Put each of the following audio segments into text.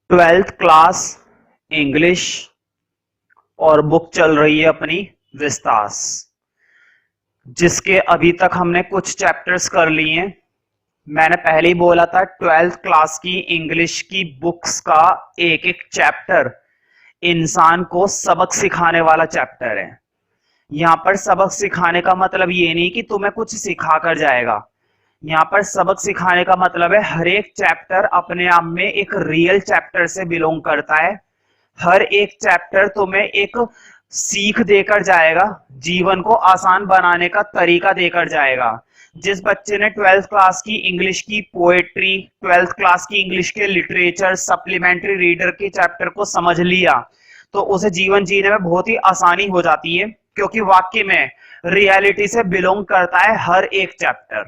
Twelfth class English और book चल रही है अपनी विस्तास, जिसके अभी तक हमने कुछ चैप्टर्स कर लिए हैं। मैंने पहले ही बोला था ट्वेल्थ क्लास की इंग्लिश की बुक्स का एक एक चैप्टर इंसान को सबक सिखाने वाला चैप्टर है। यहाँ पर सबक सिखाने का मतलब ये नहीं कि तुम्हें कुछ सिखा कर जाएगा। यहाँ पर सबक सिखाने का मतलब है हर एक चैप्टर अपने आप में एक रियल चैप्टर से बिलोंग करता है। हर एक चैप्टर तुम्हें एक सीख देकर जाएगा, जीवन को आसान बनाने का तरीका देकर जाएगा। जिस बच्चे ने ट्वेल्थ क्लास की इंग्लिश की पोएट्री, ट्वेल्थ क्लास की इंग्लिश के लिटरेचर, सप्लीमेंट्री रीडर के चैप्टर को समझ लिया तो उसे जीवन जीने में बहुत ही आसानी हो जाती है, क्योंकि वाकई में रियलिटी से बिलोंग करता है हर एक चैप्टर,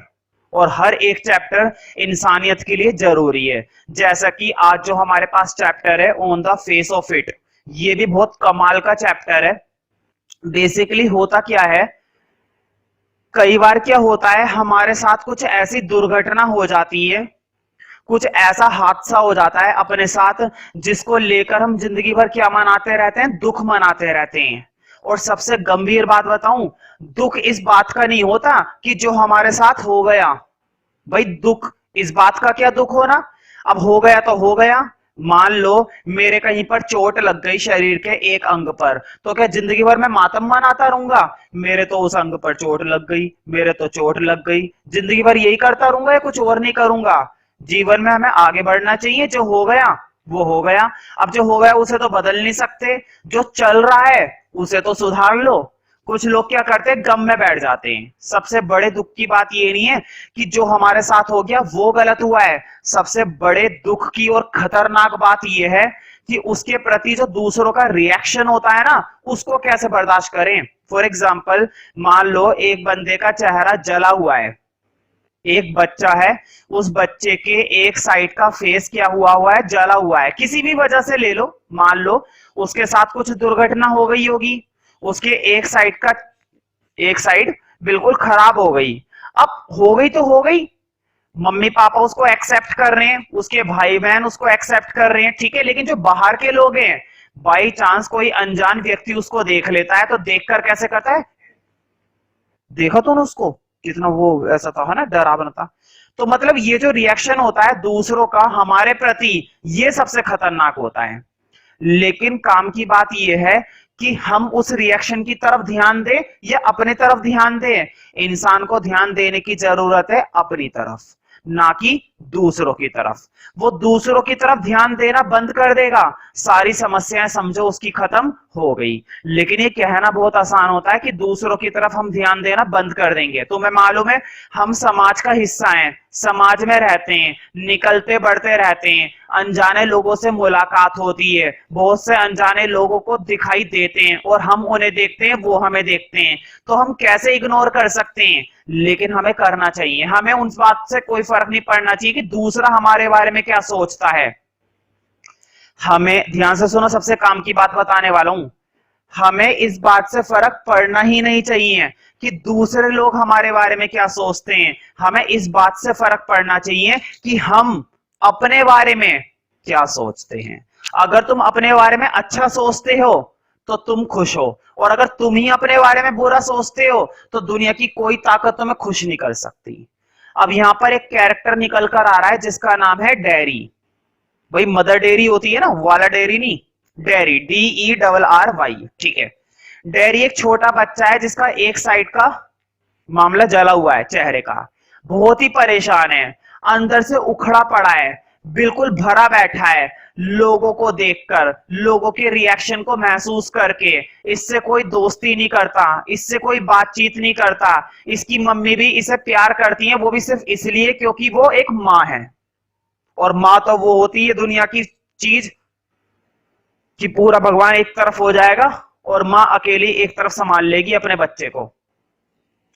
और हर एक चैप्टर इंसानियत के लिए जरूरी है। जैसा कि आज जो हमारे पास चैप्टर है on the face of it, ये भी बहुत कमाल का चैप्टर है। बेसिकली होता क्या है, कई बार क्या होता है हमारे साथ कुछ ऐसी दुर्घटना हो जाती है, कुछ ऐसा हादसा हो जाता है अपने साथ जिसको लेकर हम जिंदगी भर क्या मनाते रहते हैं, दुख मनाते रहते हैं। और सबसे गंभीर बात बताऊं, दुख इस बात का नहीं होता कि जो हमारे साथ हो गया, भाई दुख इस बात का क्या दुख होना, अब हो गया तो हो गया। मान लो मेरे कहीं पर चोट लग गई शरीर के एक अंग पर, तो क्या जिंदगी भर मैं मातम मनाता रहूंगा, मेरे तो उस अंग पर चोट लग गई, मेरे तो चोट लग गई, जिंदगी भर यही करता रहूंगा या कुछ और नहीं करूंगा। जीवन में हमें आगे बढ़ना चाहिए, जो हो गया वो हो गया। अब जो हो गया उसे तो बदल नहीं सकते, जो चल रहा है उसे तो सुधार लो। कुछ लोग क्या करते हैं, गम में बैठ जाते हैं। सबसे बड़े दुख की बात ये नहीं है कि जो हमारे साथ हो गया वो गलत हुआ है, सबसे बड़े दुख की और खतरनाक बात यह है कि उसके प्रति जो दूसरों का रिएक्शन होता है ना, उसको कैसे बर्दाश्त करें। फॉर एग्जाम्पल, मान लो एक बंदे का चेहरा जला हुआ है, एक बच्चा है, उस बच्चे के एक साइड का फेस क्या हुआ हुआ है, जला हुआ है, किसी भी वजह से ले लो। मान लो उसके साथ कुछ दुर्घटना हो गई होगी, उसके एक साइड बिल्कुल खराब हो गई। अब हो गई तो हो गई, मम्मी पापा उसको एक्सेप्ट कर रहे हैं, उसके भाई बहन उसको एक्सेप्ट कर रहे हैं, ठीक है। लेकिन जो बाहर के लोग हैं, बाई चांस कोई अनजान व्यक्ति उसको देख लेता है तो देखकर कैसे करता है, देखा तो ना उसको कितना वो ऐसा था, है ना, डरावना था। तो मतलब ये जो रिएक्शन होता है दूसरों का हमारे प्रति, ये सबसे खतरनाक होता है। लेकिन काम की बात यह है कि हम उस रिएक्शन की तरफ ध्यान दें या अपने तरफ ध्यान दें। इंसान को ध्यान देने की जरूरत है अपनी तरफ, ना कि दूसरों की तरफ। वो दूसरों की तरफ ध्यान देना बंद कर देगा, सारी समस्याएं समझो उसकी खत्म हो गई। लेकिन ये कहना बहुत आसान होता है कि दूसरों की तरफ हम ध्यान देना बंद कर देंगे। तुम्हें मालूम है हम समाज का हिस्सा हैं, समाज में रहते हैं, निकलते बढ़ते रहते हैं, अनजाने लोगों से मुलाकात होती है, बहुत से अनजाने लोगों को दिखाई देते हैं और हम उन्हें देखते हैं, वो हमें देखते हैं। तो हम कैसे इग्नोर कर सकते हैं, लेकिन हमें करना चाहिए। हमें उस बात से कोई फर्क नहीं पड़ना चाहिए कि दूसरा हमारे बारे में क्या सोचता है। हमें ध्यान से सुनो, सबसे काम की बात बताने वाला हूं। हमें इस बात से फर्क पड़ना ही नहीं चाहिए कि दूसरे लोग हमारे बारे में क्या सोचते हैं। हमें इस बात से फर्क पड़ना चाहिए कि हम अपने बारे में क्या सोचते हैं। अगर तुम अपने बारे में अच्छा सोचते हो तो तुम खुश हो, और अगर तुम ही अपने बारे में बुरा सोचते हो तो दुनिया की कोई ताकत तुम्हें खुश नहीं कर सकती। अब यहां पर एक कैरेक्टर निकल कर आ रहा है जिसका नाम है डेरी। भाई मदर डेरी होती है ना, वाला डेरी नहीं, डेरी, DERRY, ठीक है। डेरी एक छोटा बच्चा है जिसका एक साइड का मामला जला हुआ है, चेहरे का, बहुत ही परेशान है, अंदर से उखड़ा पड़ा है, बिल्कुल भरा बैठा है। लोगों को देखकर, लोगों के रिएक्शन को महसूस करके इससे कोई दोस्ती नहीं करता, इससे कोई बातचीत नहीं करता। इसकी मम्मी भी इसे प्यार करती है, वो भी सिर्फ इसलिए क्योंकि वो एक माँ है। और माँ तो वो होती है दुनिया की चीज कि पूरा भगवान एक तरफ हो जाएगा और माँ अकेली एक तरफ संभाल लेगी अपने बच्चे को,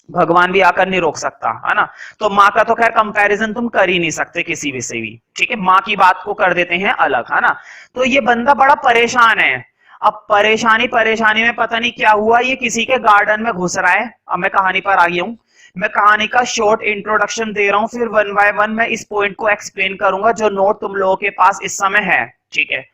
भगवान भी आकर नहीं रोक सकता, है ना। तो माँ का तो खैर कंपैरिजन तुम कर ही नहीं सकते किसी भी से भी, ठीक है। माँ की बात को कर देते हैं अलग, है ना। तो ये बंदा बड़ा परेशान है। अब परेशानी परेशानी में पता नहीं क्या हुआ, ये किसी के गार्डन में घुस रहा है। अब मैं कहानी पर आ गया हूं। मैं कहानी का शॉर्ट इंट्रोडक्शन दे रहा हूं, फिर वन बाय वन मैं इस पॉइंट को एक्सप्लेन करूंगा जो नोट तुम लोगों के पास इस समय है, ठीक है।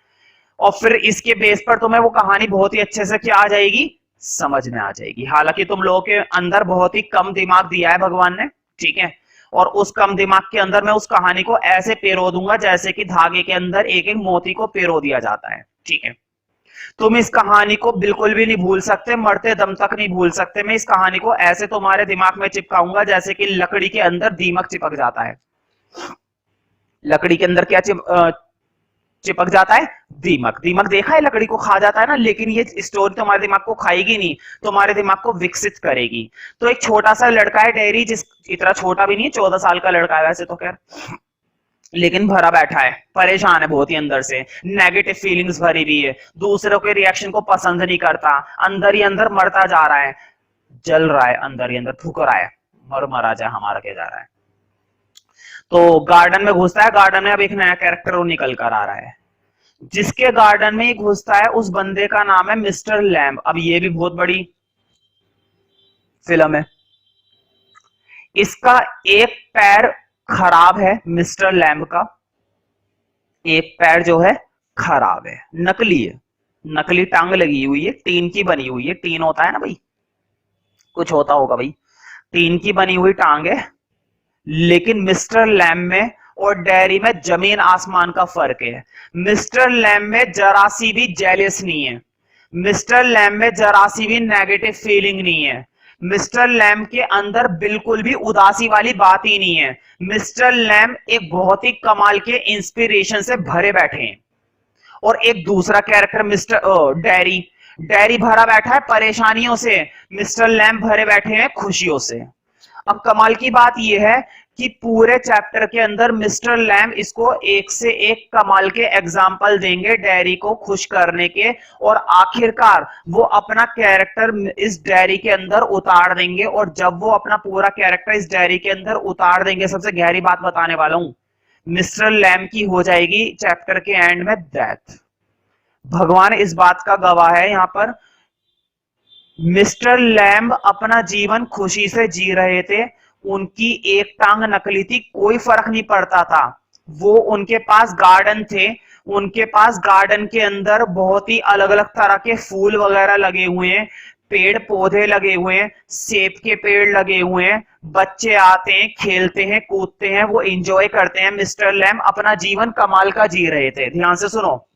और फिर इसके बेस पर तुम्हें वो कहानी बहुत ही अच्छे से क्या आ जाएगी, समझ में आ जाएगी। हालांकि तुम लोगों के अंदर बहुत ही कम दिमाग दिया है भगवान ने, ठीक है, और उस कम दिमाग के अंदर मैं उस कहानी को ऐसे पिरो दूंगा जैसे कि धागे के अंदर एक एक मोती को पिरो दिया जाता है, ठीक है। तुम इस कहानी को बिल्कुल भी नहीं भूल सकते, मरते दम तक नहीं भूल सकते। मैं इस कहानी को ऐसे तुम्हारे दिमाग में चिपकाऊंगा जैसे कि लकड़ी के अंदर दीमक चिपक जाता है। लकड़ी के अंदर क्या चिपक जाता है, दीमक। दीमक देखा है, लकड़ी को खा जाता है ना, लेकिन ये स्टोरी तुम्हारे दिमाग को खाएगी नहीं, तुम्हारे दिमाग को विकसित करेगी। तो एक छोटा सा लड़का है डेरी, जिस इतना छोटा भी नहीं है, 14 साल का लड़का है वैसे तो खैर, लेकिन भरा बैठा है, परेशान है बहुत ही अंदर से, नेगेटिव फीलिंग्स भरी हुई है, दूसरों के रिएक्शन को पसंद नहीं करता, अंदर ही अंदर मरता जा रहा है, जल रहा है, अंदर ही अंदर फूक रहा है, मरा जाए हमारा क्या जा रहा है। तो गार्डन में घुसता है, गार्डन में अब एक नया कैरेक्टर वो निकल कर आ रहा है। जिसके गार्डन में घुसता है उस बंदे का नाम है मिस्टर लैम्ब। अब ये भी बहुत बड़ी फिल्म है। इसका एक पैर खराब है, मिस्टर लैम्ब का एक पैर जो है खराब है, नकली है, नकली टांग लगी हुई है, टीन की बनी हुई है, टीन होता है ना भाई, कुछ होता होगा भाई, टीन की बनी हुई टांग है। लेकिन मिस्टर लैम्ब में और डेयरी में जमीन आसमान का फर्क है। मिस्टर लैम्ब में जरा सी भी जेलियस नहीं है, मिस्टर लैम्ब में जरा सी भी नेगेटिव फीलिंग नहीं है, मिस्टर लैम्ब के अंदर बिल्कुल भी उदासी वाली बात ही नहीं है। मिस्टर लैम्ब एक बहुत ही कमाल के इंस्पिरेशन से भरे बैठे हैं। और एक दूसरा कैरेक्टर मिस्टर डेयरी, डेयरी भरा बैठा है परेशानियों से, मिस्टर लैम्ब भरे बैठे हैं खुशियों से। अब कमाल की बात यह है कि पूरे चैप्टर के अंदर मिस्टर लैम्ब इसको एक से एक कमाल के एग्जाम्पल देंगे डेयरी को खुश करने के, और आखिरकार वो अपना कैरेक्टर इस डेयरी के अंदर उतार देंगे। और जब वो अपना पूरा कैरेक्टर इस डेयरी के अंदर उतार देंगे, सबसे गहरी बात बताने वाला हूं, मिस्टर लैम्ब की हो जाएगी चैप्टर के एंड में डेथ। भगवान इस बात का गवाह है यहां पर। मिस्टर लैम्ब अपना जीवन खुशी से जी रहे थे, उनकी एक टांग नकली थी, कोई फर्क नहीं पड़ता था। वो उनके पास गार्डन थे, उनके पास गार्डन के अंदर बहुत ही अलग अलग तरह के फूल वगैरह लगे हुए हैं, पेड़ पौधे लगे हुए हैं, सेब के पेड़ लगे हुए हैं, बच्चे आते हैं, खेलते हैं, कूदते हैं, वो एंजॉय करते हैं। मिस्टर लैम्ब अपना जीवन कमाल का जी रहे थे। ध्यान से सुनो,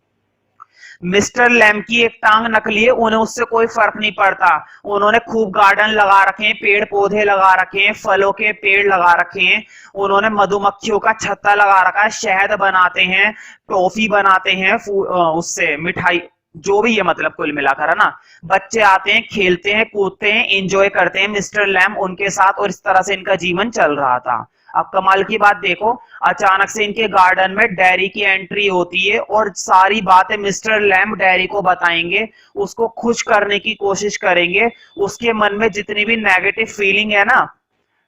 मिस्टर लैम्ब की एक टांग नकली है, उन्हें उससे कोई फर्क नहीं पड़ता। उन्होंने खूब गार्डन लगा रखे हैं, पेड़ पौधे लगा रखे हैं, फलों के पेड़ लगा रखे हैं, उन्होंने मधुमक्खियों का छत्ता लगा रखा है, शहद बनाते हैं, टॉफी बनाते हैं, उससे मिठाई, जो भी है, मतलब कुल मिलाकर, है ना। बच्चे आते हैं, खेलते हैं, कूदते हैं, एंजॉय करते हैं मिस्टर लैम्ब उनके साथ, और इस तरह से इनका जीवन चल रहा था। अब कमाल की बात देखो, अचानक से इनके गार्डन में डेयरी की एंट्री होती है और सारी बातें मिस्टर लैम्ब डेयरी को बताएंगे, उसको खुश करने की कोशिश करेंगे। उसके मन में जितनी भी नेगेटिव फीलिंग है ना,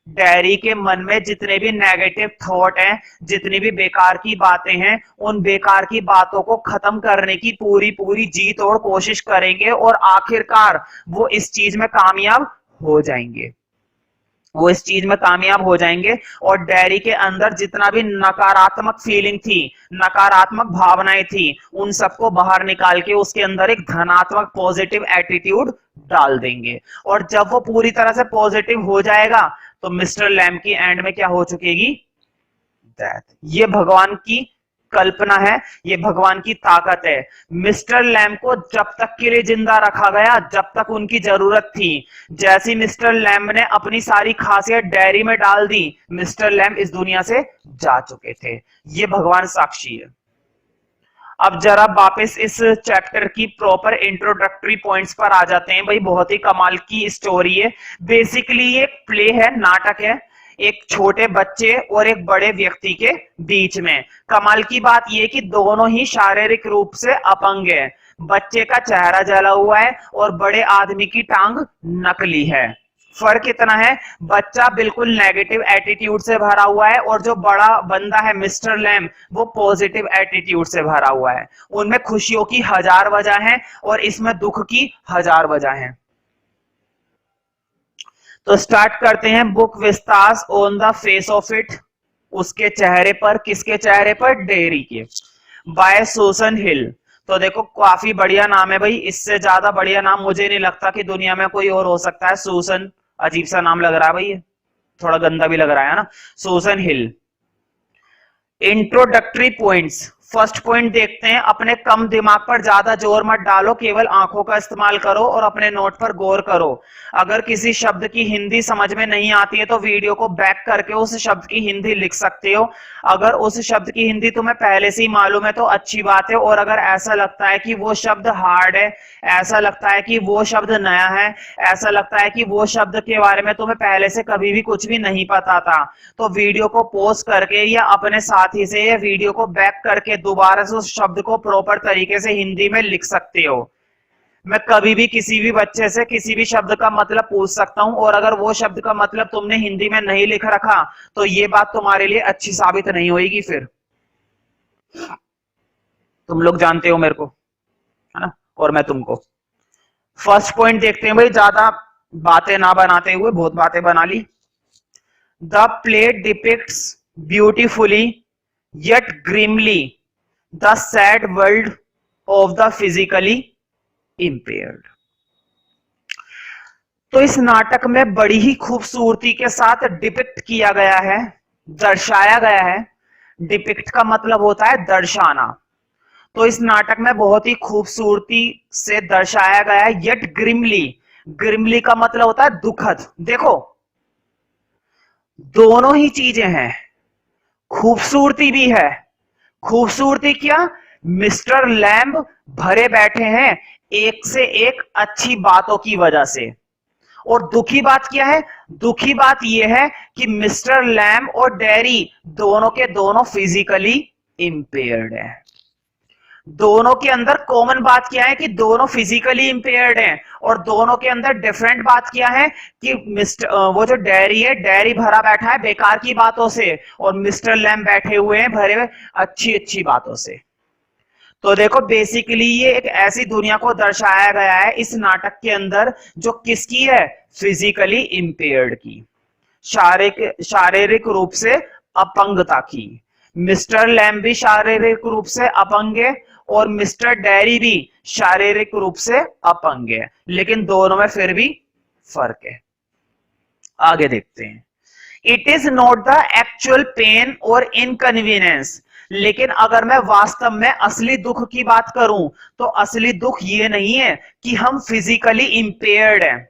डेयरी के मन में जितने भी नेगेटिव थॉट हैं, जितनी भी बेकार की बातें हैं, उन बेकार की बातों को खत्म करने की पूरी पूरी जी तोड़ कोशिश करेंगे, और आखिरकार वो इस चीज में कामयाब हो जाएंगे, वो इस चीज में कामयाब हो जाएंगे। और डेयरी के अंदर जितना भी नकारात्मक फीलिंग थी, नकारात्मक भावनाएं थी, उन सबको बाहर निकाल के उसके अंदर एक धनात्मक पॉजिटिव एटीट्यूड डाल देंगे। और जब वो पूरी तरह से पॉजिटिव हो जाएगा, तो मिस्टर लैम्ब की एंड में क्या हो चुकेगी, डेथ। ये भगवान की कल्पना है, ये भगवान की ताकत है। मिस्टर लैम्ब को जब तक के लिए जिंदा रखा गया जब तक उनकी जरूरत थी। जैसे मिस्टर लैम्ब ने अपनी सारी खासियत डेयरी में डाल दी, मिस्टर लैम्ब इस दुनिया से जा चुके थे। ये भगवान साक्षी है। अब जरा वापस इस चैप्टर की प्रॉपर इंट्रोडक्टरी पॉइंट्स पर आ जाते हैं। भाई बहुत ही कमाल की स्टोरी है। बेसिकली ये प्ले है, नाटक है, एक छोटे बच्चे और एक बड़े व्यक्ति के बीच में। कमाल की बात यह कि दोनों ही शारीरिक रूप से अपंग है। बच्चे का चेहरा जला हुआ है और बड़े आदमी की टांग नकली है। फर्क इतना है, बच्चा बिल्कुल नेगेटिव एटीट्यूड से भरा हुआ है, और जो बड़ा बंदा है मिस्टर लैम्ब, वो पॉजिटिव एटीट्यूड से भरा हुआ है। उनमें खुशियों की हजार वजह है और इसमें दुख की हजार वजह है। तो स्टार्ट करते हैं। Book Vistas on the face of it, उसके चेहरे पर, किसके चेहरे पर? डेयरी के, बाय सूसन हिल। तो देखो काफी बढ़िया नाम है भाई, इससे ज्यादा बढ़िया नाम मुझे नहीं लगता कि दुनिया में कोई और हो सकता है। सूसन, अजीब सा नाम लग रहा है भाई, ये थोड़ा गंदा भी लग रहा है ना। सूसन हिल। इंट्रोडक्टरी पॉइंट्स, फर्स्ट पॉइंट देखते हैं। अपने कम दिमाग पर ज्यादा जोर मत डालो, केवल आंखों का इस्तेमाल करो और अपने नोट पर गौर करो। अगर किसी शब्द की हिंदी समझ में नहीं आती है तो वीडियो को बैक करके उस शब्द की हिंदी लिख सकते हो। अगर उस शब्द की हिंदी तुम्हें पहले से ही मालूम है तो अच्छी बात है, और अगर ऐसा लगता है कि वो शब्द हार्ड है, ऐसा लगता है कि वो शब्द नया है, ऐसा लगता है कि वो शब्द के बारे में तुम्हें पहले से कभी भी कुछ भी नहीं पता था, तो वीडियो को पॉज करके या अपने साथी से या वीडियो को बैक करके दोबारा से उस शब्द को प्रॉपर तरीके से हिंदी में लिख सकते हो। मैं कभी भी किसी भी बच्चे से किसी भी शब्द का मतलब पूछ सकता हूं, और अगर वो शब्द का मतलब तुमने हिंदी में नहीं लिख रखा तो ये बात तुम्हारे लिए अच्छी साबित नहीं होगी। फिर तुम लोग जानते हो मेरे को, है ना, और मैं तुमको। फर्स्ट पॉइंट देखते हैं भाई, ज्यादा बातें ना बनाते हुए, बहुत बातें बना ली। The play depicts beautifully yet grimly the sad world of the physically impaired। तो इस नाटक में बड़ी ही खूबसूरती के साथ डिपिक्ट किया गया है, दर्शाया गया है। डिपिक्ट का मतलब होता है दर्शाना। तो इस नाटक में बहुत ही खूबसूरती से दर्शाया गया है, yet grimly। ग्रिमली का मतलब होता है दुखद। देखो दोनों ही चीजें हैं, खूबसूरती भी है। खूबसूरती क्या? मिस्टर लैम्ब भरे बैठे हैं एक से एक अच्छी बातों की वजह से। और दुखी बात क्या है? दुखी बात यह है कि मिस्टर लैम्ब और डेयरी दोनों के दोनों फिजिकली इंपेयर्ड हैं। दोनों के अंदर कॉमन बात क्या है? कि दोनों फिजिकली इंपेयर्ड हैं। और दोनों के अंदर डिफरेंट बात क्या है? कि वो जो डेयरी है, डेयरी भरा बैठा है बेकार की बातों से, और मिस्टर लैम बैठे हुए हैं भरे हुए अच्छी अच्छी बातों से। तो देखो बेसिकली ये एक ऐसी दुनिया को दर्शाया गया है इस नाटक के अंदर जो किसकी है? फिजिकली इंपेयर्ड की, शारीरिक रूप से अपंगता की। मिस्टर लैम भी शारीरिक रूप से अपंग है और मिस्टर डेयरी भी शारीरिक रूप से अपंग है, लेकिन दोनों में फिर भी फर्क है। आगे देखते हैं। It is not the actual pain और इनकन्वीनियंस। लेकिन अगर मैं वास्तव में असली दुख की बात करूं तो असली दुख ये नहीं है कि हम फिजिकली इंपेयर्ड हैं।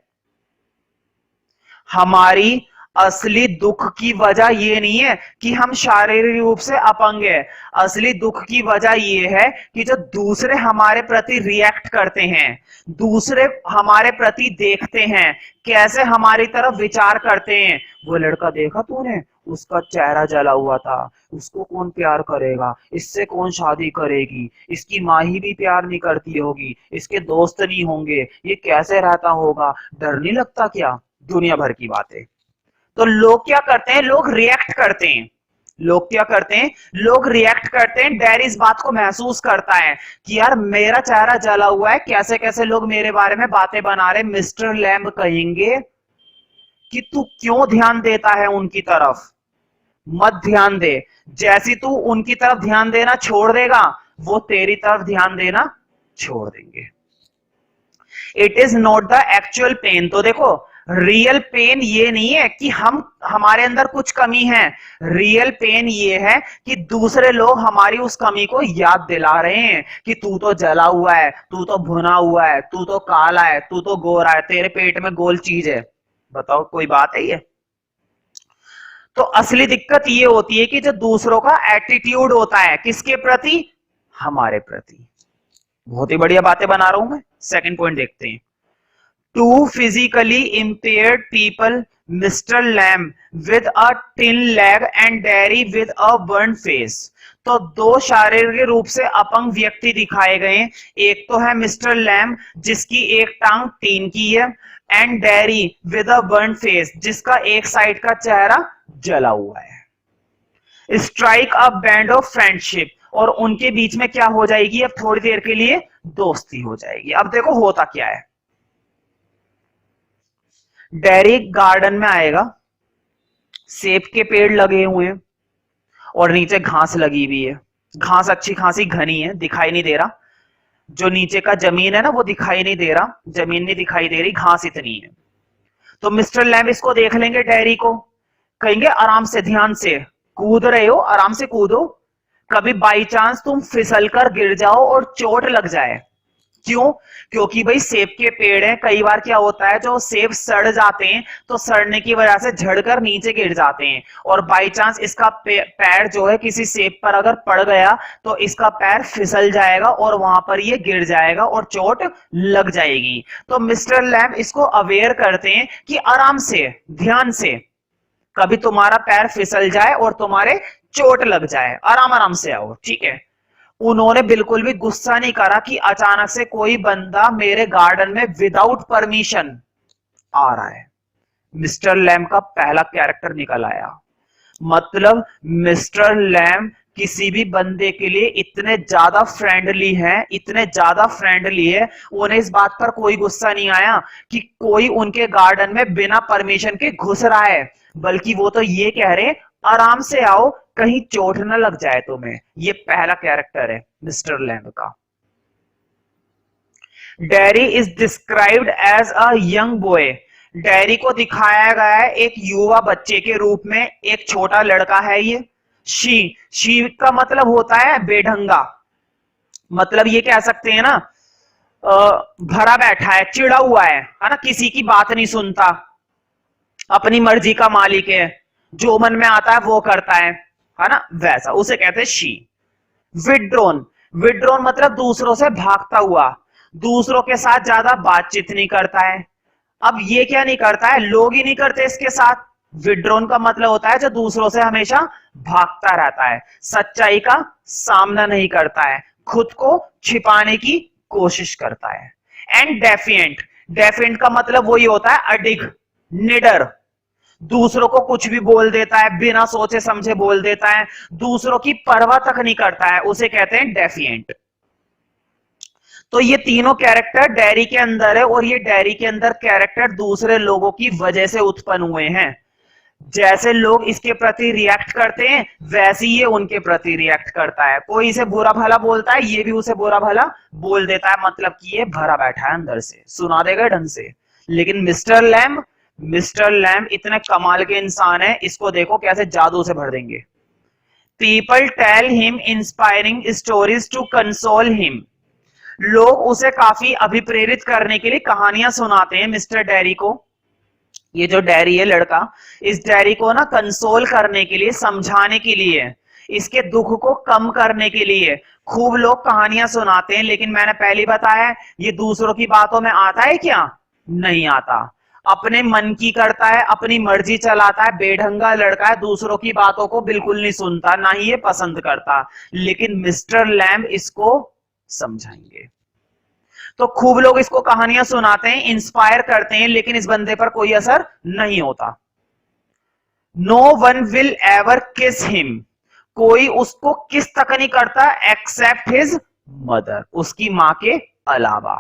हमारी असली दुख की वजह ये नहीं है कि हम शारीरिक रूप से अपंग है। असली दुख की वजह ये है कि जो दूसरे हमारे प्रति रिएक्ट करते हैं, दूसरे हमारे प्रति देखते हैं, कैसे हमारी तरफ विचार करते हैं। वो लड़का देखा तूने, उसका चेहरा जला हुआ था, उसको कौन प्यार करेगा, इससे कौन शादी करेगी, इसकी माँ ही भी प्यार नहीं करती होगी, इसके दोस्त नहीं होंगे, ये कैसे रहता होगा, डर नहीं लगता क्या? दुनिया भर की बातें। तो लोग क्या करते हैं? लोग रिएक्ट करते हैं। लोग क्या करते हैं? लोग रिएक्ट करते हैं। डेयरी इस बात को महसूस करता है कि यार मेरा चेहरा जला हुआ है, कैसे कैसे लोग मेरे बारे में बातें बना रहे। मिस्टर लैम्ब कहेंगे कि तू क्यों ध्यान देता है उनकी तरफ, मत ध्यान दे। जैसी तू उनकी तरफ ध्यान देना छोड़ देगा वो तेरी तरफ ध्यान देना छोड़ देंगे। It is not the actual pain. तो देखो रियल पेन ये नहीं है कि हमारे अंदर कुछ कमी है। रियल पेन ये है कि दूसरे लोग हमारी उस कमी को याद दिला रहे हैं कि तू तो जला हुआ है, तू तो भुना हुआ है, तू तो काला है, तू तो गोरा है, तेरे पेट में गोल चीज है। बताओ कोई बात है ये? तो असली दिक्कत ये होती है कि जो दूसरों का एटीट्यूड होता है किसके प्रति? हमारे प्रति। बहुत ही बढ़िया बातें बना रहा हूं मैं। सेकंड पॉइंट देखते हैं। Two physically impaired people, Mr. Lamb with a tin leg and Derry with a burnt face। तो दो शारीरिक रूप से अपंग व्यक्ति दिखाए गए। एक तो है मिस्टर लैम्ब जिसकी एक टांग टीन की है, and dairy with a burn face जिसका एक साइड का चेहरा जला हुआ है। Strike a band of friendship, और उनके बीच में क्या हो जाएगी? अब थोड़ी देर के लिए दोस्ती हो जाएगी। अब देखो होता क्या है। डेयरी गार्डन में आएगा, सेब के पेड़ लगे हुए हैं और नीचे घास लगी हुई है। घास अच्छी खासी घनी है, दिखाई नहीं दे रहा, जो नीचे का जमीन है ना वो दिखाई नहीं दे रहा, जमीन नहीं दिखाई दे रही, घास इतनी है। तो मिस्टर लैम्ब इसको देख लेंगे, डेयरी को, कहेंगे आराम से, ध्यान से, कूद रहे हो, आराम से कूदो, कभी बाई चांस तुम फिसल कर गिर जाओ और चोट लग जाए। क्यों? क्योंकि भाई सेब के पेड़ हैं, कई बार क्या होता है जो सेब सड़ जाते हैं तो सड़ने की वजह से झड़कर नीचे गिर जाते हैं, और बाई चांस इसका पैर जो है किसी सेब पर अगर पड़ गया तो इसका पैर फिसल जाएगा और वहां पर ये गिर जाएगा और चोट लग जाएगी। तो मिस्टर लैम्ब इसको अवेयर करते हैं कि आराम से, ध्यान से, कभी तुम्हारा पैर फिसल जाए और तुम्हारे चोट लग जाए, आराम आराम से आओ, ठीक है। उन्होंने बिल्कुल भी गुस्सा नहीं करा कि अचानक से कोई बंदा मेरे गार्डन में विदाउट परमिशन आ रहा है। मिस्टर लैम्ब का पहला कैरेक्टर निकल आया। मतलब मिस्टर लैम्ब किसी भी बंदे के लिए इतने ज्यादा फ्रेंडली हैं, इतने ज्यादा फ्रेंडली है, उन्हें इस बात पर कोई गुस्सा नहीं आया कि कोई उनके गार्डन में बिना परमिशन के घुस रहा है, बल्कि वो तो ये कह रहे आराम से आओ, कहीं चोट न लग जाए तुम्हें। ये पहला कैरेक्टर है मिस्टर लैम्ब का। Derry is described as a young boy. Derry को दिखाया गया है एक युवा बच्चे के रूप में, एक छोटा लड़का है ये। शी का मतलब होता है बेढंगा, मतलब ये कह सकते हैं ना भरा बैठा है, चिड़ा हुआ है ना, किसी की बात नहीं सुनता, अपनी मर्जी का मालिक है, जो मन में आता है वो करता है ना, वैसा उसे कहते हैं शी। विड्रोन, विड्रोन मतलब दूसरों से भागता हुआ, दूसरों के साथ ज्यादा बातचीत नहीं करता है। अब ये क्या नहीं करता है, लोग ही नहीं करते इसके साथ। विड्रोन का मतलब होता है जो दूसरों से हमेशा भागता रहता है, सच्चाई का सामना नहीं करता है, खुद को छिपाने की कोशिश करता है। एंड डेफिएंट, डेफिएंट का मतलब वही होता है अडिग, निडर, दूसरों को कुछ भी बोल देता है, बिना सोचे समझे बोल देता है, दूसरों की परवाह तक नहीं करता है, उसे कहते हैं डेफिएंट। तो ये तीनों कैरेक्टर डेरी के अंदर है, और ये डेरी के अंदर कैरेक्टर दूसरे लोगों की वजह से उत्पन्न हुए हैं। जैसे लोग इसके प्रति रिएक्ट करते हैं वैसे ये उनके प्रति रिएक्ट करता है। कोई इसे बुरा भला बोलता है, ये भी उसे बुरा भला बोल देता है, मतलब कि ये भरा बैठा है अंदर से, सुना देगा ढंग से। लेकिन मिस्टर लैम्ब इतने कमाल के इंसान है, इसको देखो कैसे जादू से भर देंगे। People tell him inspiring stories to console him. लोग उसे काफी अभिप्रेरित करने के लिए कहानियां सुनाते हैं मिस्टर डेरी को। ये जो डेरी है लड़का, इस डेरी को ना कंसोल करने के लिए, समझाने के लिए, इसके दुख को कम करने के लिए खूब लोग कहानियां सुनाते हैं। लेकिन मैंने पहले बताया ये दूसरों की बातों में आता है क्या? नहीं आता, अपने मन की करता है, अपनी मर्जी चलाता है, बेढंगा लड़का है, दूसरों की बातों को बिल्कुल नहीं सुनता, ना ही ये पसंद करता। लेकिन मिस्टर लैम्ब इसको समझाएंगे। तो खूब लोग इसको कहानियां सुनाते हैं, इंस्पायर करते हैं, लेकिन इस बंदे पर कोई असर नहीं होता। नो वन विल एवर किस हिम। कोई उसको किस तक नहीं करता एक्सेप्ट हिज मदर, उसकी मां के अलावा।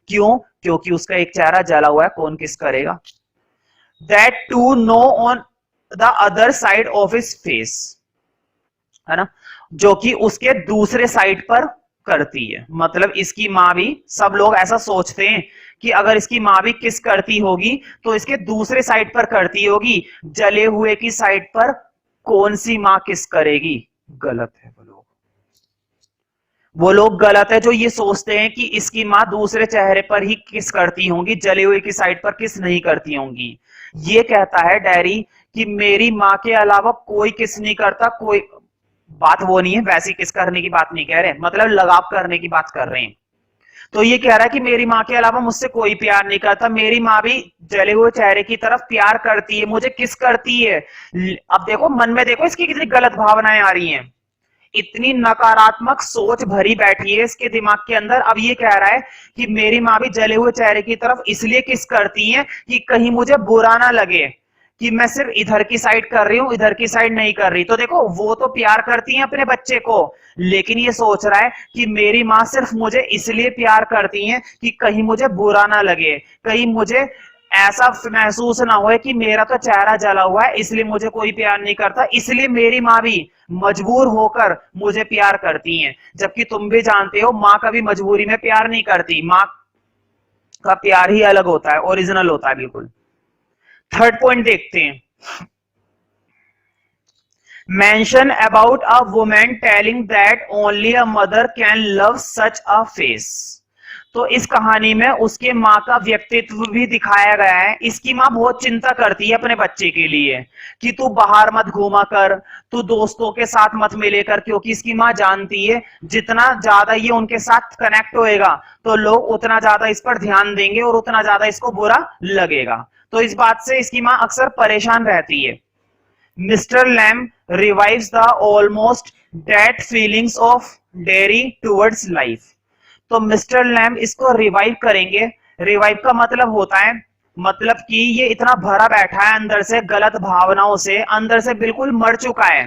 क्यों? क्योंकि उसका एक चेहरा जला हुआ है, कौन किस करेगा। That too no on the other side of his face, है ना, जो कि उसके दूसरे साइड पर करती है। मतलब इसकी मां भी, सब लोग ऐसा सोचते हैं कि अगर इसकी मां भी किस करती होगी तो इसके दूसरे साइड पर करती होगी, जले हुए की साइड पर कौन सी मां किस करेगी? गलत है वो लोग गलत है जो ये सोचते हैं कि इसकी मां दूसरे चेहरे पर ही किस करती होंगी, जले हुए की साइड पर किस नहीं करती होंगी। ये कहता है डेरी कि मेरी मां के अलावा कोई किस नहीं करता, कोई बात वो नहीं है, वैसी किस करने की बात नहीं कह रहे, मतलब लगाव करने की बात कर रहे हैं। तो ये कह रहा है कि मेरी मां के अलावा मुझसे कोई प्यार नहीं करता, मेरी मां भी जले हुए चेहरे की तरफ प्यार करती है, मुझे किस करती है। अब देखो मन में, देखो इसकी कितनी गलत भावनाएं आ रही हैं, इतनी नकारात्मक सोच भरी बैठी है इसके दिमाग के अंदर। अब ये कह रहा है कि मेरी मां भी जले हुए चेहरे की तरफ इसलिए किस करती है कि कहीं मुझे बुरा ना लगे कि मैं सिर्फ इधर की साइड कर रही हूं, इधर की साइड नहीं कर रही। तो देखो वो तो प्यार करती है अपने बच्चे को, लेकिन ये सोच रहा है कि मेरी मां सिर्फ मुझे इसलिए प्यार करती है कि कहीं मुझे बुरा ना लगे, कहीं मुझे ऐसा महसूस ना हो कि मेरा तो चेहरा जला हुआ है इसलिए मुझे कोई प्यार नहीं करता, इसलिए मेरी माँ भी मजबूर होकर मुझे प्यार करती है। जबकि तुम भी जानते हो माँ कभी मजबूरी में प्यार नहीं करती, माँ का प्यार ही अलग होता है, ओरिजिनल होता है बिल्कुल। थर्ड पॉइंट देखते हैं। Mention about a women telling that only a mother can love such a face. तो इस कहानी में उसके माँ का व्यक्तित्व भी दिखाया गया है। इसकी माँ बहुत चिंता करती है अपने बच्चे के लिए कि तू बाहर मत घूमा कर, तू दोस्तों के साथ मत मिले कर, क्योंकि इसकी माँ जानती है जितना ज्यादा ये उनके साथ कनेक्ट होएगा तो लोग उतना ज्यादा इस पर ध्यान देंगे और उतना ज्यादा इसको बुरा लगेगा। तो इस बात से इसकी माँ अक्सर परेशान रहती है। Mister Lamb revives the almost dead feelings of Derry towards life. तो मिस्टर लैम इसको रिवाइव करेंगे। रिवाइव का मतलब होता है, मतलब कि ये इतना भरा बैठा है अंदर से गलत भावनाओं से, अंदर से बिल्कुल मर चुका है,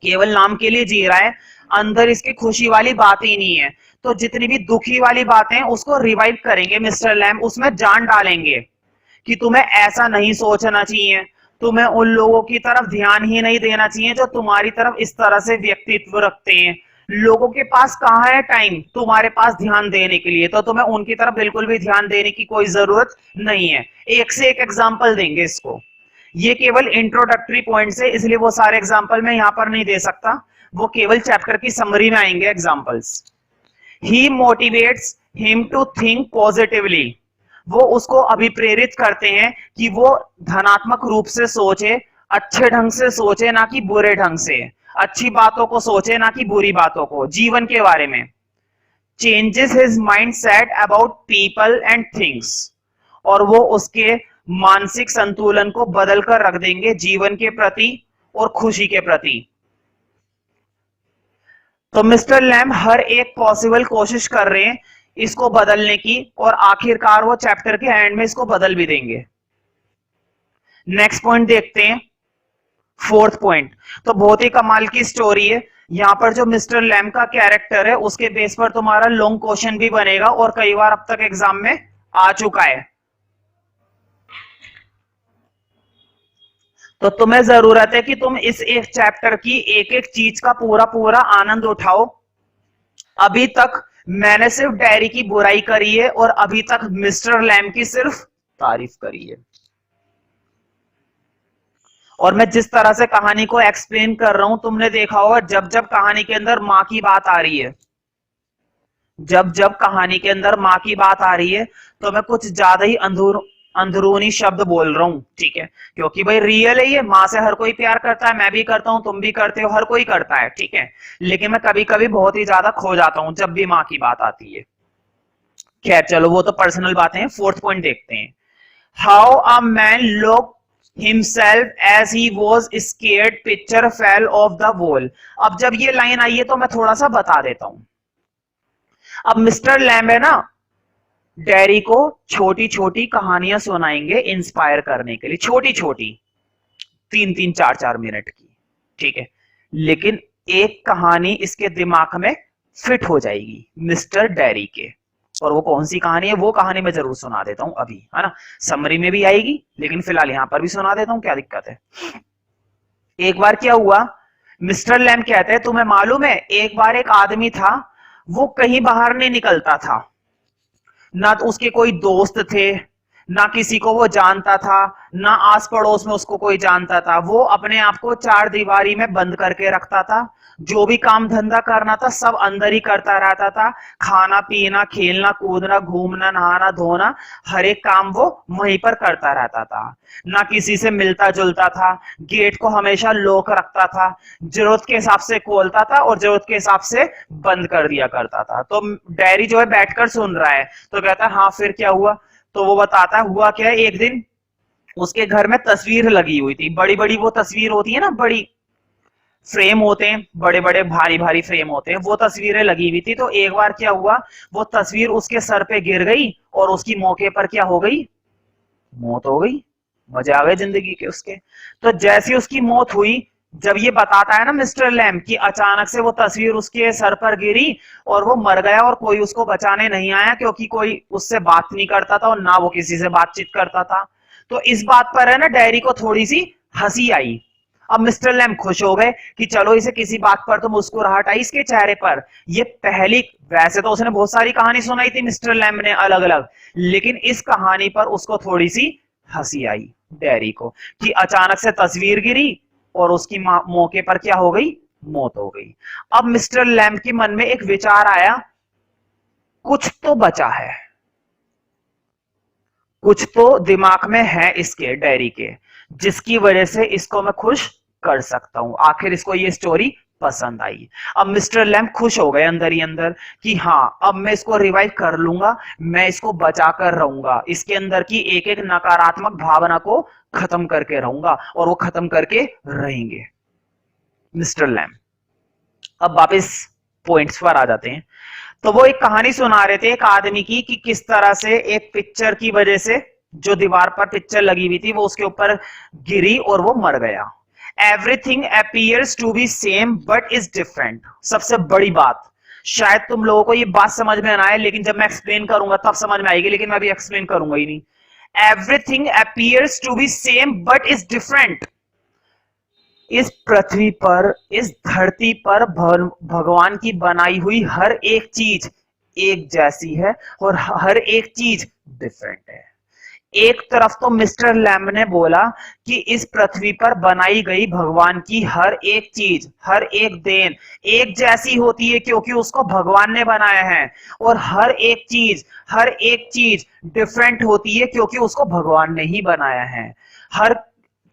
केवल नाम के लिए जी रहा है, अंदर इसकी खुशी वाली बात ही नहीं है। तो जितनी भी दुखी वाली बातें उसको रिवाइव करेंगे मिस्टर लैम, उसमें जान डालेंगे कि तुम्हें ऐसा नहीं सोचना चाहिए, तुम्हें उन लोगों की तरफ ध्यान ही नहीं देना चाहिए जो तुम्हारी तरफ इस तरह से व्यक्तित्व रखते हैं। लोगों के पास कहाँ है टाइम तुम्हारे पास ध्यान देने के लिए, तो तुम्हें उनकी तरफ बिल्कुल भी ध्यान देने की कोई जरूरत नहीं है। एक से एक एग्जाम्पल देंगे इसको। ये केवल इंट्रोडक्टरी पॉइंट्स है, इसलिए वो सारे एग्जाम्पल मैं यहां पर नहीं दे सकता, वो केवल चैप्टर की समरी में आएंगे examples. He motivates him to think positively. वो उसको अभिप्रेरित करते हैं कि वो धनात्मक रूप से सोचे, अच्छे ढंग से सोचे, ना कि बुरे ढंग से, अच्छी बातों को सोचे ना कि बुरी बातों को, जीवन के बारे में। Changes his mind set about people and things. और वो उसके मानसिक संतुलन को बदल कर रख देंगे जीवन के प्रति और खुशी के प्रति। तो मिस्टर लैम हर एक पॉसिबल कोशिश कर रहे हैं इसको बदलने की, और आखिरकार वो चैप्टर के एंड में इसको बदल भी देंगे। नेक्स्ट पॉइंट देखते हैं, फोर्थ पॉइंट। तो बहुत ही कमाल की स्टोरी है। यहां पर जो मिस्टर लैम का कैरेक्टर है उसके बेस पर तुम्हारा लॉन्ग क्वेश्चन भी बनेगा और कई बार अब तक एग्जाम में आ चुका है। तो तुम्हें जरूरत है कि तुम इस एक चैप्टर की एक एक चीज का पूरा पूरा आनंद उठाओ। अभी तक मैंने सिर्फ डायरी की बुराई करी है और अभी तक मिस्टर लैम की सिर्फ तारीफ करी है। और मैं जिस तरह से कहानी को एक्सप्लेन कर रहा हूं, तुमने देखा होगा जब जब कहानी के अंदर माँ की बात आ रही है, जब जब कहानी के अंदर माँ की बात आ रही है तो मैं कुछ ज्यादा ही अंदरूनी शब्द बोल रहा हूं, ठीक है, क्योंकि भाई रियल है ये, माँ से हर कोई प्यार करता है, मैं भी करता हूं, तुम भी करते हो, हर कोई करता है, ठीक है। लेकिन मैं कभी कभी बहुत ही ज्यादा खो जाता हूं जब भी माँ की बात आती है। खैर चलो वो तो पर्सनल बातें हैं। फोर्थ पॉइंट देखते हैं। How a man look himself as he was scared picture fell off the wall। अब जब ये लाइन आई है तो मैं थोड़ा सा बता देता हूं। अब मिस्टर लैम्ब है ना, डैरी को छोटी छोटी कहानियां सुनाएंगे इंस्पायर करने के लिए, छोटी छोटी 3-3 4-4 मिनट की, ठीक है। लेकिन एक कहानी इसके दिमाग में फिट हो जाएगी मिस्टर डैरी के, और वो कौन सी कहानी है वो कहानी मैं जरूर सुना देता हूं अभी, है ना, समरी में भी आएगी, लेकिन फिलहाल यहां पर भी सुना देता हूं, क्या दिक्कत है। एक बार क्या हुआ, मिस्टर लैम्ब कहते हैं तुम्हें मालूम है एक बार एक आदमी था, वो कहीं बाहर नहीं निकलता था, ना तो उसके कोई दोस्त थे, ना किसी को वो जानता था, ना आस पड़ोस में उसको कोई जानता था, वो अपने आप को चार दीवारी में बंद करके रखता था, जो भी काम धंधा करना था सब अंदर ही करता रहता था, खाना पीना खेलना कूदना घूमना नहाना धोना हर एक काम वो वहीं पर करता रहता था, ना किसी से मिलता जुलता था, गेट को हमेशा लॉक रखता था, जरूरत के हिसाब से खोलता था और जरूरत के हिसाब से बंद कर दिया करता था। तो डैरी जो है बैठकर सुन रहा है तो कहता है हाँ फिर क्या हुआ, तो वो बताता है हुआ क्या है, एक दिन उसके घर में तस्वीर लगी हुई थी, बड़ी बड़ी वो तस्वीर होती है ना, बड़ी फ्रेम होते हैं, बड़े बड़े भारी भारी फ्रेम होते हैं, वो तस्वीरें लगी हुई थी। तो एक बार क्या हुआ, वो तस्वीर उसके सर पे गिर गई और उसकी मौके पर क्या हो गई, मौत हो गई। मजे आ गए जिंदगी के उसके। तो जैसी उसकी मौत हुई जब ये बताता है ना मिस्टर लैम्ब कि अचानक से वो तस्वीर उसके सर पर गिरी और वो मर गया और कोई उसको बचाने नहीं आया क्योंकि कोई उससे बात नहीं करता था और ना वो किसी से बातचीत करता था। तो इस बात पर है ना डैरी को थोड़ी सी हंसी आई। अब मिस्टर लैम्ब खुश हो गए कि चलो इसे किसी बात पर तो मुस्कुराहट आई इसके चेहरे पर। ये पहली, वैसे तो उसने बहुत सारी कहानी सुनाई थी मिस्टर लैम्ब ने अलग अलग, लेकिन इस कहानी पर उसको थोड़ी सी हंसी आई डैरी को कि अचानक से तस्वीर गिरी और उसकी मौके पर क्या हो गई, मौत हो गई। अब मिस्टर लैम्ब के मन में एक विचार आया, कुछ तो बचा है, कुछ तो दिमाग में है इसके डैरी के, जिसकी वजह से इसको मैं खुश कर सकता हूं। आखिर इसको ये स्टोरी पसंद आई। अब मिस्टर लैम्ब खुश हो गए अंदर ही अंदर कि हाँ अब मैं इसको रिवाइव कर लूंगा, मैं इसको बचा कर रहूंगा, इसके अंदर की एक एक नकारात्मक भावना को खत्म करके रहूंगा और वो खत्म करके रहेंगे मिस्टर लैम्ब। अब वापस पॉइंट्स पर आ जाते हैं। तो वो एक कहानी सुना रहे थे एक आदमी की कि किस तरह से एक पिक्चर की वजह से, जो दीवार पर पिक्चर लगी हुई थी वो उसके ऊपर गिरी और वो मर गया। Everything appears to be same but is different. सबसे बड़ी बात, शायद तुम लोगों को ये बात समझ में ना आए, लेकिन जब मैं एक्सप्लेन करूंगा तब समझ में आएगी, लेकिन मैं अभी एक्सप्लेन करूंगा ही नहीं। Everything appears to be same but is different. इस पृथ्वी पर, इस धरती पर भगवान की बनाई हुई हर एक चीज एक जैसी है और हर एक चीज डिफरेंट है। एक तरफ तो मिस्टर लैम्ब ने बोला कि इस पृथ्वी पर बनाई गई भगवान की हर एक चीज, हर एक देन एक जैसी होती है क्योंकि उसको भगवान ने बनाया है, और हर एक चीज डिफरेंट होती है क्योंकि उसको भगवान ने ही बनाया है। हर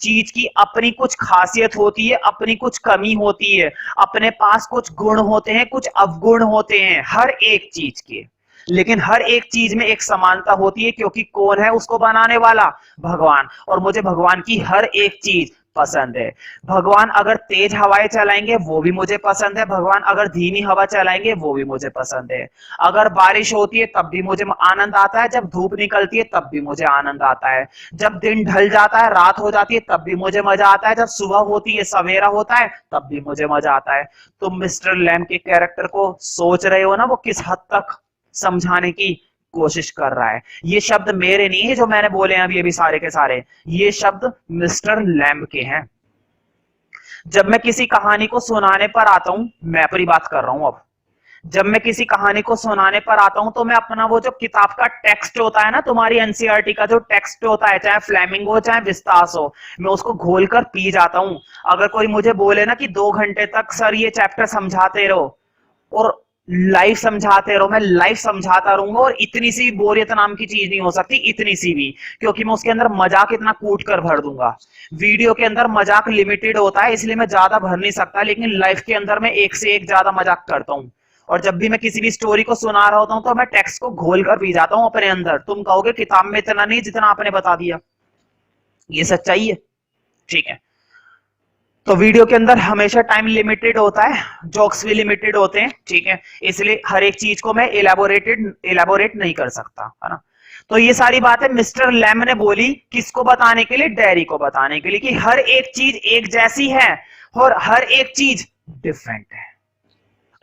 चीज की अपनी कुछ खासियत होती है, अपनी कुछ कमी होती है, अपने पास कुछ गुण होते हैं, कुछ अवगुण होते हैं हर एक चीज के, लेकिन हर एक चीज में एक समानता होती है क्योंकि कौन है उसको बनाने वाला, भगवान। और मुझे भगवान की हर एक चीज पसंद है। भगवान अगर तेज हवाएं चलाएंगे वो भी मुझे पसंद है, भगवान अगर धीमी हवा चलाएंगे वो भी मुझे पसंद है। अगर बारिश होती है तब भी मुझे आनंद आता है, जब धूप निकलती है तब भी मुझे आनंद आता है, जब दिन ढल जाता है रात हो जाती है तब भी मुझे मजा आता है, जब सुबह होती है सवेरा होता है तब भी मुझे मजा आता है। तुम मिस्टर लैम्ब के कैरेक्टर को सोच रहे हो ना वो किस हद तक समझाने की कोशिश कर रहा है। ये शब्द मेरे नहीं है जो मैंने बोले हैं अभी अभी सारे के सारे, ये शब्द मिस्टर लैम्ब के हैं। जब मैं किसी कहानी को सुनाने पर आता हूं, मैं अपनी बात कर रहा हूं अब, जब मैं किसी कहानी को सुनाने पर आता हूं तो मैं अपना वो जो किताब का टेक्स्ट होता है ना, तुम्हारी एनसीईआरटी का जो टेक्स्ट होता है, चाहे फ्लेमिंग हो चाहे विस्तास हो, मैं उसको घोल कर पी जाता हूं। अगर कोई मुझे बोले ना कि 2 घंटे तक सर ये चैप्टर समझाते रहो और लाइव समझाते रहो, मैं लाइव समझाता रहूंगा और इतनी सी बोरियत नाम की चीज नहीं हो सकती, इतनी सी भी, क्योंकि मैं उसके अंदर मजाक इतना कूट कर भर दूंगा। वीडियो के अंदर मजाक लिमिटेड होता है इसलिए मैं ज्यादा भर नहीं सकता, लेकिन लाइव के अंदर मैं एक से एक ज्यादा मजाक करता हूं। और जब भी मैं किसी भी स्टोरी को सुना रहा होता हूं तो मैं टेक्स्ट को घोल कर पी जाता हूं अपने अंदर। तुम कहोगे किताब में इतना नहीं जितना आपने बता दिया, ये सच्चाई है, ठीक है। तो वीडियो के अंदर हमेशा टाइम लिमिटेड होता है, जोक्स भी लिमिटेड होते हैं, ठीक है, इसलिए हर एक चीज को मैं एलाबोरेट नहीं कर सकता, है ना। तो ये सारी बातें मिस्टर लैम्ब ने बोली किसको बताने के लिए, डैरी को बताने के लिए कि हर एक चीज एक जैसी है और हर एक चीज डिफरेंट है।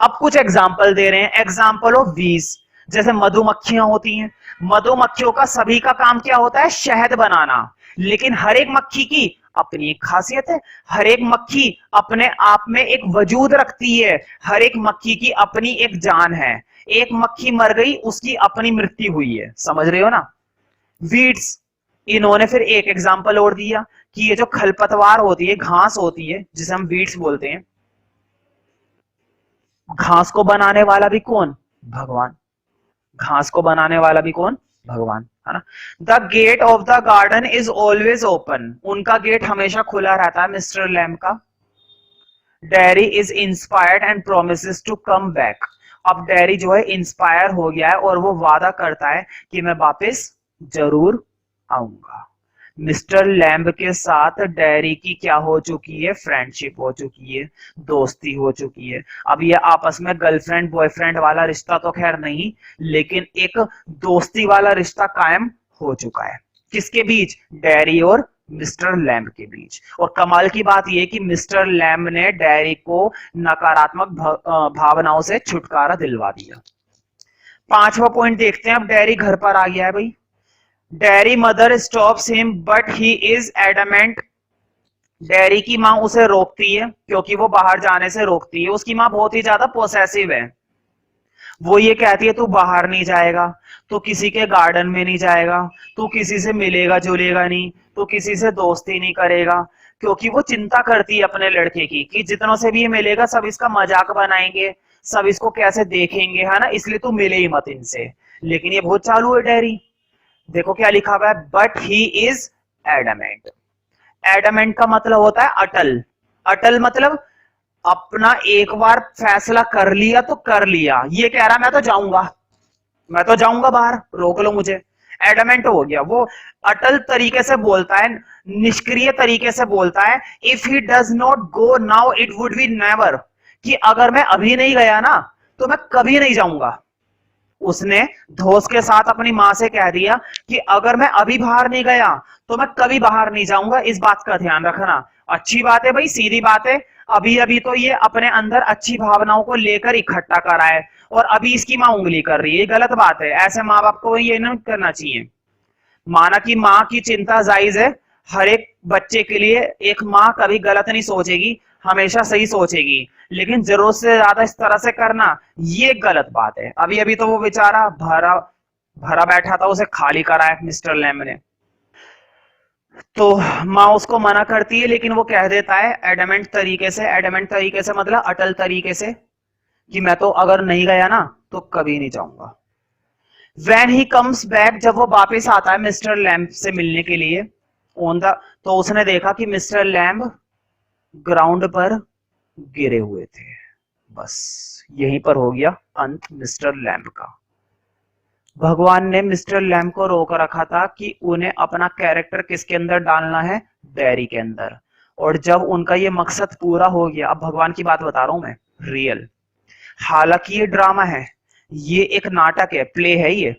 अब कुछ एग्जाम्पल दे रहे हैं, एग्जाम्पल ऑफ बीज। जैसे मधुमक्खियां होती हैं, मधुमक्खियों का सभी का काम क्या होता है, शहद बनाना, लेकिन हर एक मक्खी की अपनी एक खासियत है, हर एक मक्खी अपने आप में एक वजूद रखती है, हर एक मक्खी की अपनी एक जान है। एक मक्खी मर गई उसकी अपनी मृत्यु हुई है, समझ रहे हो ना। वीड्स, इन्होंने फिर एक एग्जाम्पल और दिया कि ये जो खरपतवार होती है, घास होती है जिसे हम वीड्स बोलते हैं, घास को बनाने वाला भी कौन, भगवान। घास को बनाने वाला भी कौन, भगवान, है ना। The gate of the garden is always open, उनका गेट हमेशा खुला रहता है मिस्टर लैम्ब का। Derry is inspired and promises to come back. अब डैरी जो है इंस्पायर हो गया है और वो वादा करता है कि मैं वापस जरूर आऊंगा। मिस्टर लैम्ब के साथ डैरी की क्या हो चुकी है, फ्रेंडशिप हो चुकी है, दोस्ती हो चुकी है। अब ये आपस में गर्लफ्रेंड बॉयफ्रेंड वाला रिश्ता तो खैर नहीं, लेकिन एक दोस्ती वाला रिश्ता कायम हो चुका है। किसके बीच, डैरी और मिस्टर लैम्ब के बीच। और कमाल की बात यह कि मिस्टर लैम्ब ने डैरी को नकारात्मक भावनाओं से छुटकारा दिलवा दिया। पांचवा पॉइंट देखते हैं। अब डैरी घर पर आ गया है भाई। Dairy mother stops him but he is adamant. Dairy की मां उसे रोकती है क्योंकि वो बाहर जाने से रोकती है। उसकी मां बहुत ही ज्यादा पोसेसिव है। वो ये कहती है तू बाहर नहीं जाएगा, तू किसी के गार्डन में नहीं जाएगा, तू किसी से मिलेगा जुलेगा नहीं, तू किसी से दोस्ती नहीं करेगा, क्योंकि वो चिंता करती है अपने लड़के की कि जितनों से भी ये मिलेगा सब इसका मजाक बनाएंगे, सब इसको कैसे देखेंगे, है ना, इसलिए तू मिले ही मत इनसे। लेकिन ये बहुत चालू है डैरी। देखो क्या लिखा हुआ है, but he is adamant. Adamant का मतलब होता है अटल। अटल मतलब अपना एक बार फैसला कर लिया तो कर लिया। ये कह रहा मैं तो जाऊंगा, मैं तो जाऊंगा बाहर, रोक लो मुझे। एडमेंट हो गया। वो अटल तरीके से बोलता है, निष्क्रिय तरीके से बोलता है। If he does not go now it would be never, कि अगर मैं अभी नहीं गया ना तो मैं कभी नहीं जाऊंगा। उसने धोस के साथ अपनी मां से कह दिया कि अगर मैं अभी बाहर नहीं गया तो मैं कभी बाहर नहीं जाऊंगा, इस बात का ध्यान रखना। अच्छी बात है भाई, सीधी बात है। अभी अभी तो ये अपने अंदर अच्छी भावनाओं को लेकर इकट्ठा करा है और अभी इसकी मां उंगली कर रही है, ये गलत बात है। ऐसे माँ बाप को ये नहीं करना चाहिए। माना कि माँ की चिंता जायज है, हर एक बच्चे के लिए एक माँ कभी गलत नहीं सोचेगी, हमेशा सही सोचेगी, लेकिन जरूरत से ज्यादा इस तरह से करना ये गलत बात है। अभी अभी तो वो बेचारा भरा भरा बैठा था, उसे खाली कराया मिस्टर लैम्ब ने। तो माँ उसको मना करती है, लेकिन वो कह देता है एडमेंट तरीके से। एडमेंट तरीके से मतलब अटल तरीके से, कि मैं तो अगर नहीं गया ना तो कभी नहीं जाऊंगा। When he comes back, जब वो वापस आता है मिस्टर लैम्ब से मिलने के लिए ऑन द, तो उसने देखा कि मिस्टर लैम्ब ग्राउंड पर गिरे हुए थे। बस यहीं पर हो गया अंत मिस्टर लैम्ब का। भगवान ने मिस्टर लैम्ब को रोक रखा था कि उन्हें अपना कैरेक्टर किसके अंदर डालना है, डैरी के अंदर। और जब उनका ये मकसद पूरा हो गया, अब भगवान की बात बता रहा हूं मैं, रियल। हालांकि ये ड्रामा है, ये एक नाटक है, प्ले है ये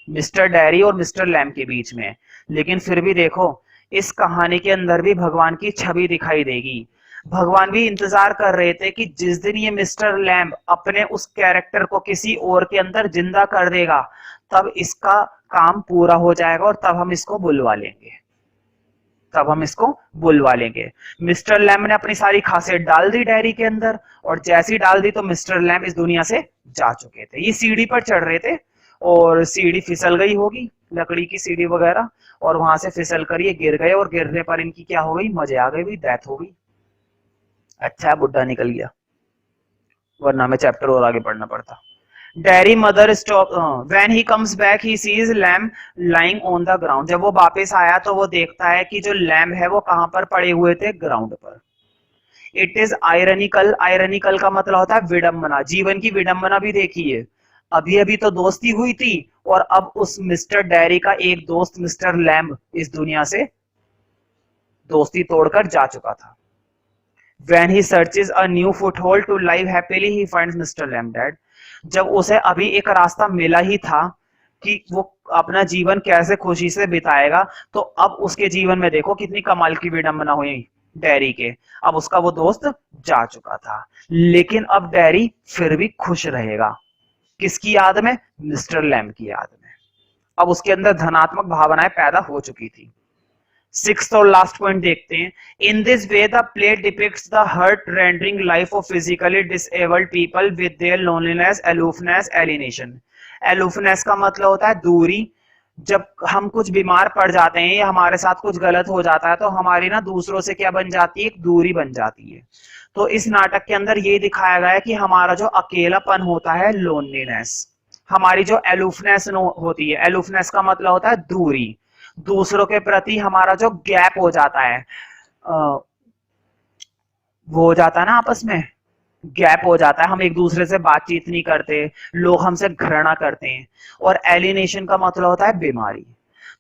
मिस्टर डैरी और मिस्टर लैम्ब के बीच में, लेकिन फिर भी देखो इस कहानी के अंदर भी भगवान की छवि दिखाई देगी। भगवान भी इंतजार कर रहे थे कि जिस दिन ये मिस्टर लैम्ब अपने उस कैरेक्टर को किसी और के अंदर जिंदा कर देगा तब इसका काम पूरा हो जाएगा और तब हम इसको बुलवा लेंगे, तब हम इसको बुलवा लेंगे। मिस्टर लैम्ब ने अपनी सारी खासियत डाल दी डायरी के अंदर, और जैसी डाल दी तो मिस्टर लैम्ब इस दुनिया से जा चुके थे। ये सीढ़ी पर चढ़ रहे थे और सीढ़ी फिसल गई होगी, लकड़ी की सीढ़ी वगैरह, और वहां से फिसल कर ये गिर गए और गिरने पर इनकी क्या हो गई, मजे आ गई, डेथ हो गई। अच्छा बुड्ढा निकल गया, वरना हमें चैप्टर और आगे पढ़ना पड़ता। Dairy mother stop when he comes back he sees lamb lying on the ground. जब वो वापस आया तो वो देखता है कि जो लैम्ब है वो कहां पर पड़े हुए थे, ग्राउंड पर। It is ironical. आयरनिकल का मतलब होता है विडंबना। जीवन की विडंबना भी देखिए, अभी अभी तो दोस्ती हुई थी और अब उस मिस्टर डैरी का एक दोस्त मिस्टर लैम्ब इस दुनिया से दोस्ती तोड़कर जा चुका था। When he searches a new foothold to live happily, he finds Mr. Lamb dead. जब उसे अभी एक रास्ता मिला ही था कि वो अपना जीवन कैसे खुशी से बिताएगा, तो अब उसके जीवन में देखो कितनी कमाल की विडंबना हुई डैरी के। अब उसका वो दोस्त जा चुका था, लेकिन अब डैरी फिर भी खुश रहेगा। किसकी याद में, मिस्टर लैम्ब की याद में। अब उसके अंदर धनात्मक भावनाएं पैदा हो चुकी थी। सिक्स्थ और लास्ट पॉइंट देखते हैं। In this way the play depicts the heart rendering life of physically disabled people with their loneliness, aloofness, alienation. Aloofness का मतलब होता है दूरी। जब हम कुछ बीमार पड़ जाते हैं या हमारे साथ कुछ गलत हो जाता है तो हमारी ना दूसरों से क्या बन जाती है, एक दूरी बन जाती है। तो इस नाटक के अंदर ये दिखाया गया है कि हमारा जो अकेलापन होता है, लोनलीनेस, हमारी जो एलूफनेस होती है, एलूफनेस का मतलब होता है दूरी, दूसरों के प्रति हमारा जो गैप हो जाता है, वो हो जाता है ना, आपस में गैप हो जाता है, हम एक दूसरे से बातचीत नहीं करते, लोग हमसे घृणा करते हैं। और एलिनेशन का मतलब होता है बीमारी।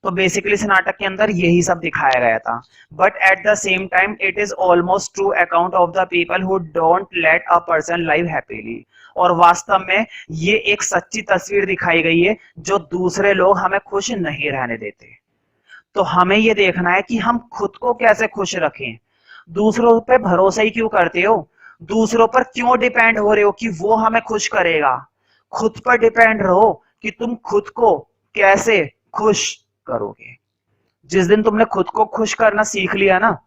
तो बेसिकली इस नाटक के अंदर यही सब दिखाया गया था। But at the same time it is almost true account of the people who don't let a person live happily. और वास्तव में ये एक सच्ची तस्वीर दिखाई गई है जो दूसरे लोग हमें खुश नहीं रहने देते। तो हमें ये देखना है कि हम खुद को कैसे खुश रखें। दूसरों पे भरोसा ही क्यों करते हो, दूसरों पर क्यों डिपेंड हो रहे हो कि वो हमें खुश करेगा। खुद पर डिपेंड रहो कि तुम खुद को कैसे खुश करोगे। जिस दिन तुमने खुद को खुश करना सीख लिया ना,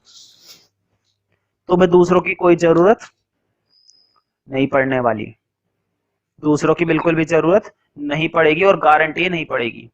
तुम्हें दूसरों की कोई जरूरत नहीं पड़ने वाली। दूसरों की बिल्कुल भी जरूरत नहीं पड़ेगी और गारंटी नहीं पड़ेगी।